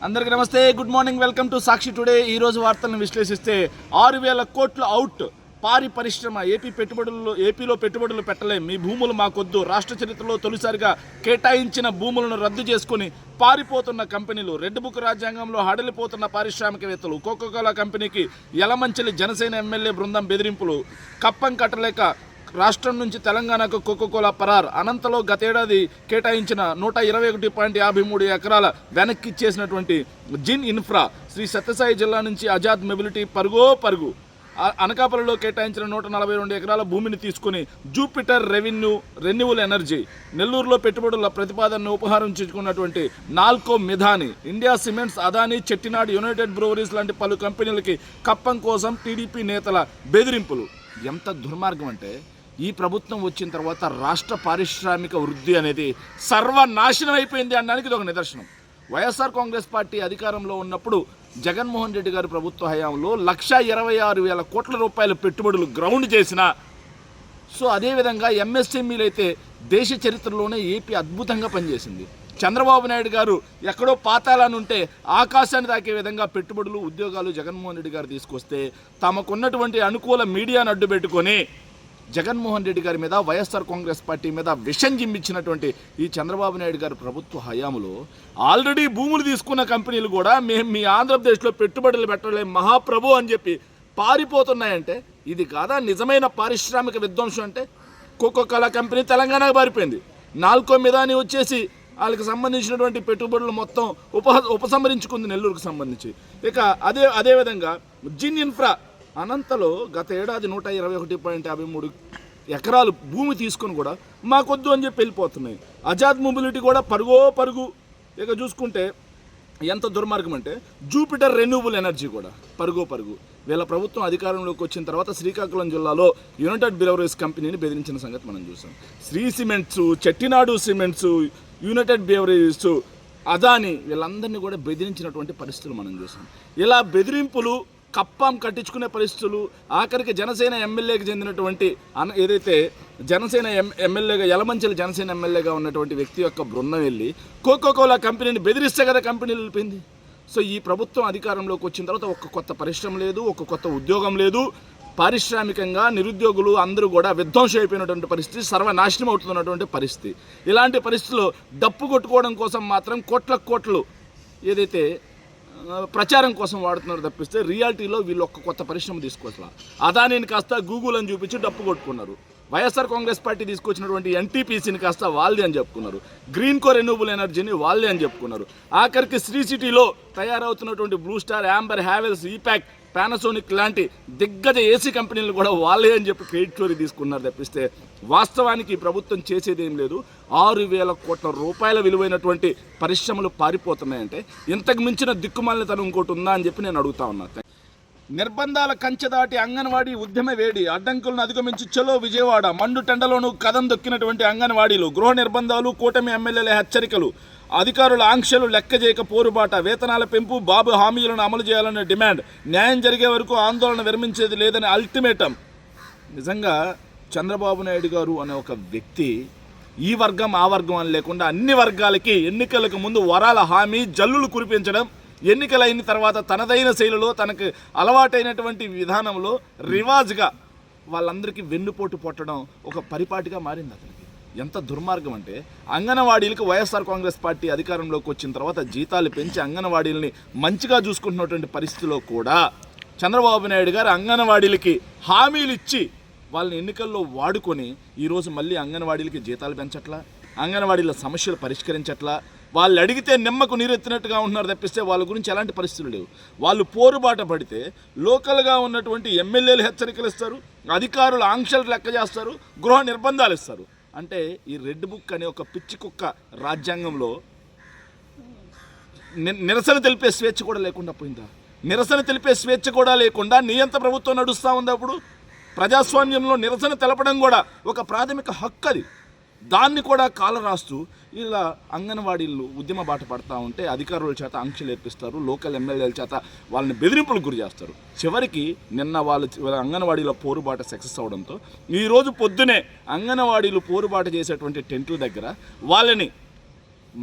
అందరికీ నమస్తే, good morning, welcome to Sakshi today. ఈ రోజు వార్తలను విశ్లేషిస్తే 6,000 కోట్లు అవుట్. పారి పరిశ్రమ ఏపీలో పెట్టుబడులు పెట్టలేం, మీ భూములు మాకొద్దు. రాష్ట్ర చరిత్రలో తొలిసారిగా కేటాయించిన భూములను రద్దు చేసుకుని పారిపోతున్న కంపెనీలు. రెడ్ బుక్ రాజ్యాంగంలో హడలిపోతున్న పారిశ్రామికవేత్తలు. కోకోకోలా కంపెనీకి యలమంచిలి జనసేన ఎమ్మెల్యే బృందం బెదిరింపులు. కప్పం కట్టలేక రాష్ట్రం నుంచి తెలంగాణకు కోకోకోలా పరార్. అనంతలో గతేడాది కేటాయించిన 121.53 ఎకరాల వెనక్కిచ్చేసినటువంటి జిన్ ఇన్ఫ్రా. శ్రీ సత్యసాయి జిల్లా నుంచి ఆజాద్ మొబిలిటీ పరుగు. అనకాపల్లిలో కేటాయించిన 142 ఎకరాల భూమిని తీసుకుని జూపిటర్ రెన్యూవల్ ఎనర్జీ. నెల్లూరులో పెట్టుబడుల ప్రతిపాదనను ఉపహరించుకున్నటువంటి Nalco Midhani. India cements, Adani, Chettinad, united breweries లాంటి పలు కంపెనీలకి కప్పం కోసం టీడీపీ నేతల బెదిరింపులు. ఎంత దుర్మార్గం అంటే, ఈ ప్రభుత్వం వచ్చిన తర్వాత రాష్ట్ర పారిశ్రామిక వృద్ధి అనేది సర్వనాశనం అయిపోయింది అనడానికి ఇది ఒక నిదర్శనం. వైఎస్ఆర్ కాంగ్రెస్ పార్టీ అధికారంలో ఉన్నప్పుడు జగన్మోహన్ రెడ్డి గారి ప్రభుత్వ హయాంలో 126,000 కోట్ల రూపాయల పెట్టుబడులు గ్రౌండ్ చేసిన. సో అదేవిధంగా ఎంఎస్ఎంఈలు అయితే దేశ చరిత్రలోనే ఏపీ అద్భుతంగా పనిచేసింది. చంద్రబాబు నాయుడు గారు ఎక్కడో పాతాళాన్ని ఉంటే ఆకాశాన్ని తాకే విధంగా పెట్టుబడులు, ఉద్యోగాలు జగన్మోహన్ రెడ్డి గారు తీసుకొస్తే, తమకున్నటువంటి అనుకూల మీడియాను అడ్డు పెట్టుకొని జగన్మోహన్ రెడ్డి గారి మీద, వైఎస్ఆర్ కాంగ్రెస్ పార్టీ మీద విషం జిమ్మిచ్చినటువంటి ఈ చంద్రబాబు నాయుడు గారి ప్రభుత్వ హయాంలో ఆల్రెడీ భూములు తీసుకున్న కంపెనీలు కూడా మేము మీ ఆంధ్రప్రదేశ్లో పెట్టుబడులు పెట్టలేం మహాప్రభు అని చెప్పి పారిపోతున్నాయంటే ఇది కాదా నిజమైన పారిశ్రామిక విధ్వంసం? అంటే కోకోకోలా కంపెనీ తెలంగాణకు పారిపోయింది. నాల్కో మిధాని వచ్చేసి వాళ్ళకి సంబంధించినటువంటి పెట్టుబడులు మొత్తం ఉపసంహరించుకుంది నెల్లూరుకు సంబంధించి. ఇక అదేవిధంగా జిన్ ఇన్ఫ్రా అనంతలో గత ఏడాది 121.53 ఎకరాలు భూమి తీసుకొని కూడా మాకొద్దు అని చెప్పి వెళ్ళిపోతున్నాయి. ఆజాద్ మొబిలిటీ కూడా పరుగు. ఇక చూసుకుంటే ఎంత దుర్మార్గం అంటే జూపిటర్ రెన్యూవల్ ఎనర్జీ కూడా పరుగు. వీళ్ళ ప్రభుత్వం అధికారంలోకి వచ్చిన తర్వాత శ్రీకాకుళం జిల్లాలో యునైటెడ్ బ్రూవరీస్ కంపెనీని బెదిరించిన సంగతి మనం చూసాం. Shree cements, Chettinad cements, United Breweries, Adani వీళ్ళందరినీ కూడా బెదిరించినటువంటి పరిస్థితులు మనం చూసాం. ఇలా బెదిరింపులు, కప్పం కట్టించుకునే పరిస్థితులు, ఆఖరికి జనసేన ఎమ్మెల్యేకి చెందినటువంటి ఏదైతే జనసేన ఎమ్మెల్యేగా యలమంచిలి జనసేన ఎమ్మెల్యేగా ఉన్నటువంటి వ్యక్తి యొక్క బృందం వెళ్ళి కోకోకోలా కంపెనీని బెదిరిస్తే కదా కంపెనీ వెళ్ళిపోయింది. సో ఈ ప్రభుత్వం అధికారంలోకి వచ్చిన తర్వాత ఒక కొత్త పరిశ్రమ లేదు, ఒక కొత్త ఉద్యోగం లేదు. పారిశ్రామికంగా నిరుద్యోగులు అందరూ కూడా విధ్వంసం అయిపోయినటువంటి పరిస్థితి, సర్వనాశనం అవుతున్నటువంటి పరిస్థితి. ఇలాంటి పరిస్థితుల్లో డప్పు కొట్టుకోవడం కోసం మాత్రం కోట్లు ఏదైతే ప్రచారం కోసం వాడుతున్నారు తప్పిస్తే రియాలిటీలో వీళ్ళు ఒక్క కొత్త పరిశ్రమ తీసుకోవట్లా. అదానీని కాస్త గూగుల్ అని చూపించి డప్పు కొట్టుకున్నారు. వైఎస్ఆర్ కాంగ్రెస్ పార్టీ తీసుకొచ్చినటువంటి ఎన్టీపీసీని కాస్త వాళ్ళది అని చెప్పుకున్నారు. గ్రీన్ కో రెన్యూవల్ ఎనర్జీని వాళ్ళే అని చెప్పుకున్నారు. ఆఖరికి శ్రీ సిటీలో తయారవుతున్నటువంటి blue star, Amber, Havells, Epack, Panasonic లాంటి దిగ్గజ ఏసీ కంపెనీలు కూడా వాళ్ళే అని చెప్పి క్రెడిట్ స్టోరీ తీసుకున్నారు తప్పిస్తే వాస్తవానికి ఈ ప్రభుత్వం చేసేది ఏం లేదు. 6,000 కోట్ల రూపాయల విలువైనటువంటి పరిశ్రమలు పారిపోతున్నాయంటే ఇంతకు మించిన దిక్కుమాలినతనం ఇంకోటి ఉందా అని చెప్పి నేను అడుగుతా ఉన్నా. నిర్బంధాల కంచె దాటి అంగన్వాడీ ఉద్యమ వేడి. అడ్డంకులను అధిగమించి చలో విజయవాడ. మండు టెండలోనూ కదం దొక్కినటువంటి అంగన్వాడీలు. గృహ నిర్బంధాలు, కూటమి ఎమ్మెల్యేల హెచ్చరికలు, అధికారుల ఆంక్షలు లెక్క చేయక పోరుబాట. వేతనాల పెంపు, బాబు హామీలను అమలు చేయాలనే డిమాండ్. న్యాయం జరిగే వరకు ఆందోళన విరమించేది లేదని అల్టిమేటం. నిజంగా చంద్రబాబు నాయుడు గారు అనే ఒక వ్యక్తి ఈ వర్గం ఆ వర్గం అని లేకుండా అన్ని వర్గాలకి ఎన్నికలకు ముందు వరాల హామీ, జల్లులు కురిపించడం, ఎన్నికలైన తర్వాత తనదైన శైలిలో తనకు అలవాటైనటువంటి విధానంలో రివాజ్గా వాళ్ళందరికీ వెన్నుపోటు పొట్టడం ఒక పరిపాటిగా మారింది అతనికి. ఎంత దుర్మార్గం అంటే అంగన్వాడీలకు వైఎస్ఆర్ కాంగ్రెస్ పార్టీ అధికారంలోకి వచ్చిన తర్వాత జీతాలు పెంచి అంగన్వాడీలని మంచిగా చూసుకుంటున్నటువంటి పరిస్థితిలో కూడా చంద్రబాబు నాయుడు గారు అంగన్వాడీలకి హామీలు ఇచ్చి వాళ్ళని ఎన్నికల్లో వాడుకొని ఈరోజు మళ్ళీ అంగన్వాడీలకి జీతాలు పెంచట్లా, అంగన్వాడీల సమస్యలు పరిష్కరించట్లా. వాళ్ళు అడిగితే నిమ్మకు నీరెత్తినట్టుగా ఉంటున్నారు తప్పిస్తే వాళ్ళ గురించి ఎలాంటి పరిస్థితులు లేవు. వాళ్ళు పోరుబాట పడితే లోకల్గా ఉన్నటువంటి ఎమ్మెల్యేలు హెచ్చరికలు ఇస్తారు, అధికారులు ఆంక్షలు లెక్క చేస్తారు, గృహ నిర్బంధాలు ఇస్తారు. అంటే ఈ రెడ్ బుక్ అనే ఒక పిచ్చి కుక్క రాజ్యాంగంలో నిరసన తెలిపే స్వేచ్ఛ కూడా లేకుండా పోయిందా? నిరసన తెలిపే స్వేచ్ఛ కూడా లేకుండా నియంత ప్రభుత్వం నడుస్తూ ఉంది. అప్పుడు ప్రజాస్వామ్యంలో నిరసన తెలపడం కూడా ఒక ప్రాథమిక హక్కు. అది దాన్ని కూడా కాలరాస్తూ ఇలా అంగన్వాడీలు ఉద్యమ బాట పడతా ఉంటే అధికారుల చేత ఆంక్షలు ఏర్పిస్తారు, లోకల్ ఎమ్మెల్యేల చేత వాళ్ళని బెదిరింపులకు గురి చేస్తారు. చివరికి నిన్న వాళ్ళ అంగన్వాడీల పోరుబాట సక్సెస్ అవడంతో ఈరోజు పొద్దునే అంగన్వాడీలు పోరుబాట చేసేటువంటి టెంట్ల దగ్గర వాళ్ళని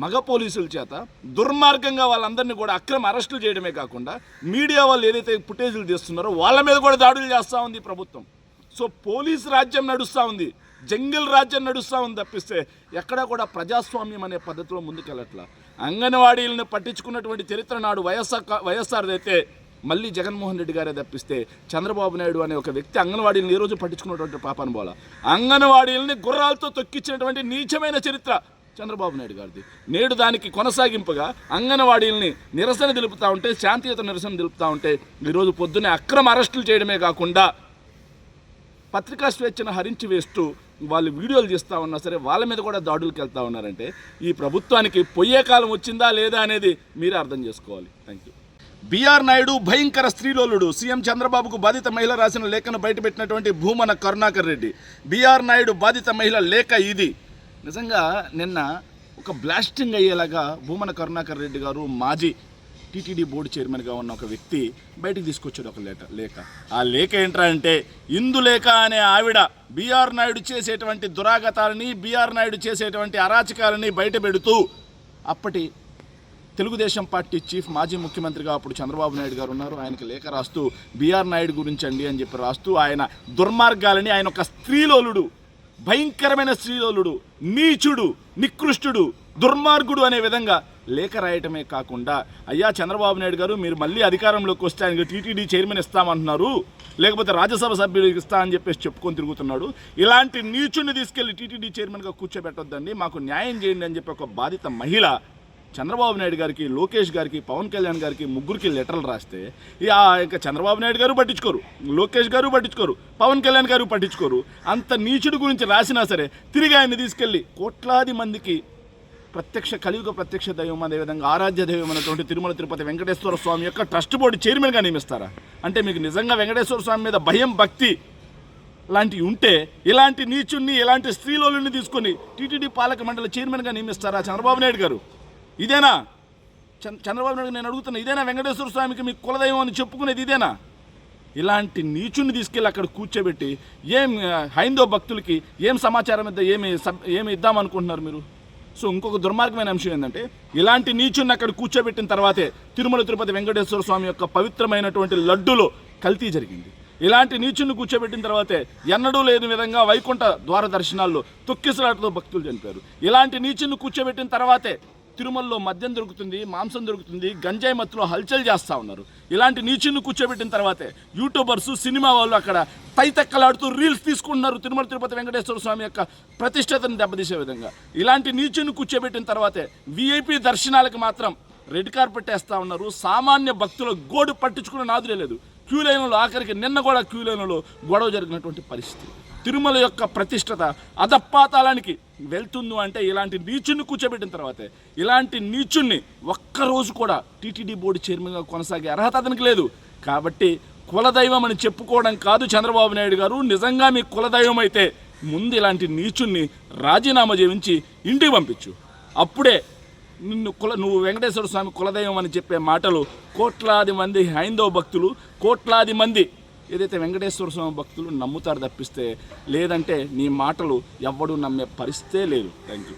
మగ పోలీసుల చేత దుర్మార్గంగా వాళ్ళందరినీ కూడా అక్రమ అరెస్టులు చేయడమే కాకుండా మీడియా వాళ్ళు ఏదైతే ఫుటేజీలు తీస్తున్నారో వాళ్ళ మీద కూడా దాడులు చేస్తూ ఉంది ప్రభుత్వం. సో పోలీసు రాజ్యం నడుస్తూ ఉంది, జంగిల్ రాజ్యం నడుస్తూ ఉంది తప్పిస్తే ఎక్కడా కూడా ప్రజాస్వామ్యం అనే పద్ధతిలో ముందుకెళ్ళట్లా. అంగన్వాడీలను పట్టించుకున్నటువంటి చరిత్ర నాడు వైఎస్ఆర్ అయితే మళ్ళీ జగన్మోహన్ రెడ్డి గారే తప్పిస్తే చంద్రబాబు నాయుడు అనే ఒక వ్యక్తి అంగన్వాడీలను ఈ రోజు పట్టించుకున్నటువంటి పాపాను పోల. అంగన్వాడీలని గుర్రాలతో తొక్కించినటువంటి నీచమైన చరిత్ర చంద్రబాబు నాయుడు గారిది. నేడు దానికి కొనసాగింపుగా అంగన్వాడీలని నిరసన తెలుపుతూ ఉంటే, శాంతియుత నిరసన తెలుపుతూ ఉంటే ఈరోజు పొద్దున్నే అక్రమ అరెస్టులు చేయడమే కాకుండా పత్రికా స్వేచ్ఛను హరించి వేస్తూ వాళ్ళు వీడియోలు తీస్తూ ఉన్నా సరే వాళ్ళ మీద కూడా దాడులకు వెళ్తూ ఉన్నారంటే ఈ ప్రభుత్వానికి పొయ్యే కాలం వచ్చిందా లేదా అనేది మీరే అర్థం చేసుకోవాలి. Thank you. బీఆర్ నాయుడు భయంకర స్త్రీలోలుడు. సీఎం చంద్రబాబుకు బాధిత మహిళ రాసిన లేఖను బయటపెట్టినటువంటి భూమన కరుణాకర్ రెడ్డి. బీఆర్ నాయుడు బాధిత మహిళ లేఖ ఇది. నిజంగా నిన్న ఒక బ్లాస్టింగ్ అయ్యేలాగా భూమన కరుణాకర్ రెడ్డి గారు మాజీ టీటీడీ బోర్డు చైర్మన్గా ఉన్న ఒక వ్యక్తి బయటికి తీసుకొచ్చాడు ఒక లేఖ. ఆ లేఖ ఏంట్రా అంటే ఇందులేఖ అనే ఆవిడ బీఆర్ నాయుడు చేసేటువంటి దురాగతాలని, బీఆర్ నాయుడు చేసేటువంటి అరాచకాలని బయట పెడుతూ అప్పటి తెలుగుదేశం పార్టీ చీఫ్ మాజీ ముఖ్యమంత్రిగా అప్పుడు చంద్రబాబు నాయుడు గారు ఉన్నారు, ఆయనకి లేఖ రాస్తూ బీఆర్ నాయుడు గురించి అండి అని చెప్పి రాస్తూ ఆయన దుర్మార్గాలని, ఆయన ఒక స్త్రీలోలుడు, భయంకరమైన స్త్రీలోలుడు, నీచుడు, నికృష్టుడు, దుర్మార్గుడు అనే విధంగా లేఖ రాయటమే కాకుండా అయ్యా చంద్రబాబు నాయుడు గారు మీరు మళ్ళీ అధికారంలోకి వస్తే ఆయనకి టీటీడీ చైర్మన్ ఇస్తామంటున్నారు, లేకపోతే రాజ్యసభ సభ్యులకు ఇస్తా అని చెప్పేసి చెప్పుకొని తిరుగుతున్నాడు, ఇలాంటి నీచుడిని తీసుకెళ్లి టీటీడీ చైర్మన్గా కూర్చోబెట్టొద్దండి, మాకు న్యాయం చేయండి అని చెప్పి ఒక బాధిత మహిళ చంద్రబాబు నాయుడు గారికి, లోకేష్ గారికి, పవన్ కళ్యాణ్ గారికి ముగ్గురికి లెటర్లు రాస్తే ఇంకా చంద్రబాబు నాయుడు గారు పట్టించుకోరు, లోకేష్ గారు పట్టించుకోరు, పవన్ కళ్యాణ్ గారు పట్టించుకోరు. అంత నీచుడి గురించి రాసినా సరే తిరిగి ఆయన్ని తీసుకెళ్ళి కోట్లాది మందికి ప్రత్యక్ష కలియుగ ప్రత్యక్ష దైవం అదేవిధంగా ఆరాధ్య దైవం అనేటువంటి తిరుమల తిరుపతి వెంకటేశ్వర స్వామి యొక్క ట్రస్ట్ బోర్డు చైర్మన్గా నియమిస్తారా? అంటే మీకు నిజంగా వెంకటేశ్వర స్వామి మీద భయం, భక్తి లాంటివి ఉంటే ఇలాంటి నీచుణ్ణి, ఇలాంటి స్త్రీలోని తీసుకొని టీటీడీ పాలక మండలి చైర్మన్గా నియమిస్తారా చంద్రబాబు నాయుడు గారు? ఇదేనా చంద్రబాబు నాయుడు నేను అడుగుతున్నా, ఇదేనా వెంకటేశ్వర స్వామికి మీకు కులదైవం అని చెప్పుకునేది ఇదేనా? ఇలాంటి నీచుని తీసుకెళ్ళి అక్కడ కూర్చోబెట్టి ఏం హైందవ భక్తులకి ఏం సమాచారం ఏమి ఇద్దామనుకుంటున్నారు మీరు? సో ఇంకొక దుర్మార్గమైన అంశం ఏంటంటే ఇలాంటి నీచుని అక్కడ కూర్చోబెట్టిన తర్వాతే తిరుమల తిరుపతి వెంకటేశ్వర స్వామి యొక్క పవిత్రమైనటువంటి లడ్డులో కల్తీ జరిగింది. ఇలాంటి నీచుని కూర్చోబెట్టిన తర్వాతే ఎన్నడూ లేని విధంగా వైకుంఠ ద్వార దర్శనాల్లో తొక్కిసలాటతో భక్తులు చనిపోయారు. ఇలాంటి నీచుని కూర్చోబెట్టిన తర్వాతే తిరుమలలో మద్యం దొరుకుతుంది, మాంసం దొరుకుతుంది, గంజాయి మత్తులో హల్చల్ చేస్తూ ఉన్నారు. ఇలాంటి నీచుని కూర్చోబెట్టిన తర్వాతే యూట్యూబర్స్, సినిమా వాళ్ళు అక్కడ తైతక్కలాడుతూ రీల్స్ తీసుకుంటున్నారు తిరుమల తిరుపతి వెంకటేశ్వర స్వామి యొక్క ప్రతిష్టతను దెబ్బతీసే విధంగా. ఇలాంటి నీచుని కూర్చోబెట్టిన తర్వాతే వీఐపీ దర్శనాలకు మాత్రం రెడ్ కార్పెట్ వేస్తూ ఉన్నారు. సామాన్య భక్తుల గోడు పట్టించుకునే నాదులే లేదు. క్యూ లైన్లో ఆఖరికి నిన్న కూడా క్యూ లైన్లో గొడవ జరిగినటువంటి పరిస్థితి. తిరుమల యొక్క ప్రతిష్టత అధపాతాళానికి వెళ్తుంది అంటే ఇలాంటి నీచుని కూర్చోబెట్టిన తర్వాతే. ఇలాంటి నీచుణ్ణి ఒక్కరోజు కూడా టీటీడీ బోర్డు చైర్మన్గా కొనసాగే అర్హత అతనికి లేదు. కాబట్టి కులదైవం అని చెప్పుకోవడం కాదు చంద్రబాబు నాయుడు గారు, నిజంగా మీ కులదైవం అయితే ముందు ఇలాంటి నీచుణ్ణి రాజీనామా చేయించి ఇంటికి పంపించు. అప్పుడే నువ్వు వెంకటేశ్వర స్వామి కులదైవం అని చెప్పే మాటలు కోట్లాది మంది హైందవ భక్తులు, కోట్లాది మంది ఏదైతే వెంకటేశ్వర స్వామి భక్తులు నమ్ముతారు తప్పిస్తే లేదంటే నీ మాటలు ఎవ్వడూ నమ్మే పరిస్థితే లేదు. Thank you.